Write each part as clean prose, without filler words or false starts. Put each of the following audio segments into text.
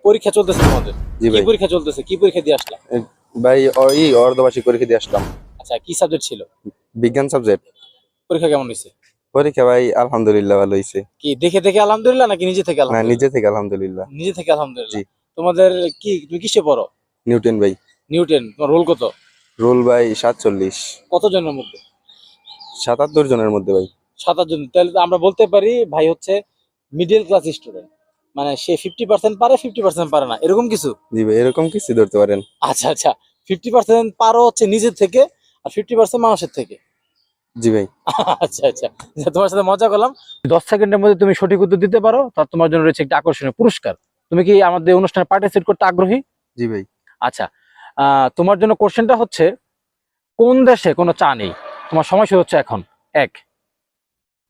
পরীক্ষা চলতেছে তোমাদের? জি কি ভাই। পরীক্ষা চলতেছে? কি পরীক্ষা দিয়ে আসলা? ভাই অর্ধবার্ষিক পরীক্ষা দিয়ে আসলাম। আচ্ছা, কি সাবজেক্ট ছিল? বিজ্ঞান সাবজেক্ট। পরীক্ষা কেমন হয়েছে? পরীক্ষা ভাই আলহামদুলিল্লাহ ভালো হয়েছে। কি দেখে থেকে আলহামদুলিল্লাহ নাকি নিজে থেকে না, আলহামদুলিল্লাহ? নিজে থেকে আলহামদুলিল্লাহ। নিজে থেকে আলহামদুলিল্লাহ। জি। তোমাদের কি, তুমি কিসে পড়ো? নিউটন ভাই। নিউটেন। তোমার রোল কত? রোল ভাই 47। কতজনের মধ্যে? 77 জনের মধ্যে ভাই। 7 জন। তাহলে তো আমরা বলতে পারি ভাই হচ্ছে মিডল ক্লাস স্টুডেন্ট, মানে সে 50% পারে 50% পারে না, এরকম কিছু? জি ভাই, এরকম কিছু ধরতে পারেন। আচ্ছা আচ্ছা, 50% পারো হচ্ছে নিজের থেকে আর 50% মানুষের থেকে। জি ভাই। আচ্ছা আচ্ছা, তোমার সাথে মজা করলাম। 10 সেকেন্ডের মধ্যে তুমি সঠিক উত্তর দিতে পারো, তার তোমার জন্য রয়েছে একটা আকর্ষণীয় পুরস্কার। তুমি কি আমাদের অনুষ্ঠানে পার্টিসিপেট করতে আগ্রহী? জি ভাই। আচ্ছা, তোমার জন্য কোশ্চেনটা হচ্ছে, কোন দেশে কোনো চা নেই? তোমার সময় শুরু হচ্ছে এখন। এক।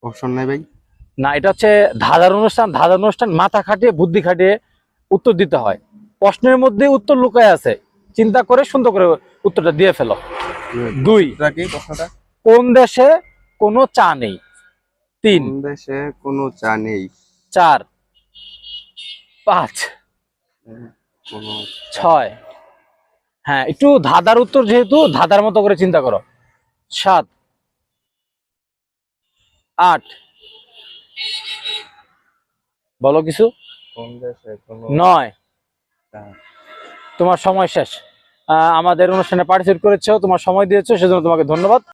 অপশন নাই ভাই। না, এটা হচ্ছে ধাঁধার অনুষ্ঠান। ধাঁধার অনুষ্ঠান মাথা খাটিয়ে বুদ্ধি খাটিয়ে উত্তর দিতে হয়। প্রশ্নের মধ্যে উত্তর লুকায় আছে, চিন্তা করে সুন্দর করে উত্তরটা দিয়ে ফেলো। 2, কি প্রশ্নটা? কোন দেশে কোনো চা নেই? 3, কোন দেশে কোনো চা নেই? 4, 5, কোনো 6। হ্যাঁ, একটু ধাঁধার উত্তর, যেহেতু ধাঁধার মতো করে চিন্তা করো। 7, 8, বলো কিছু। কোন দেশে কোনো 9। চা? তোমার সময় শেষ। আমাদের অনুষ্ঠানে পার্টিসিপেট করেছো, তোমার সময় দিয়েছো, সেজন্য তোমাকে ধন্যবাদ।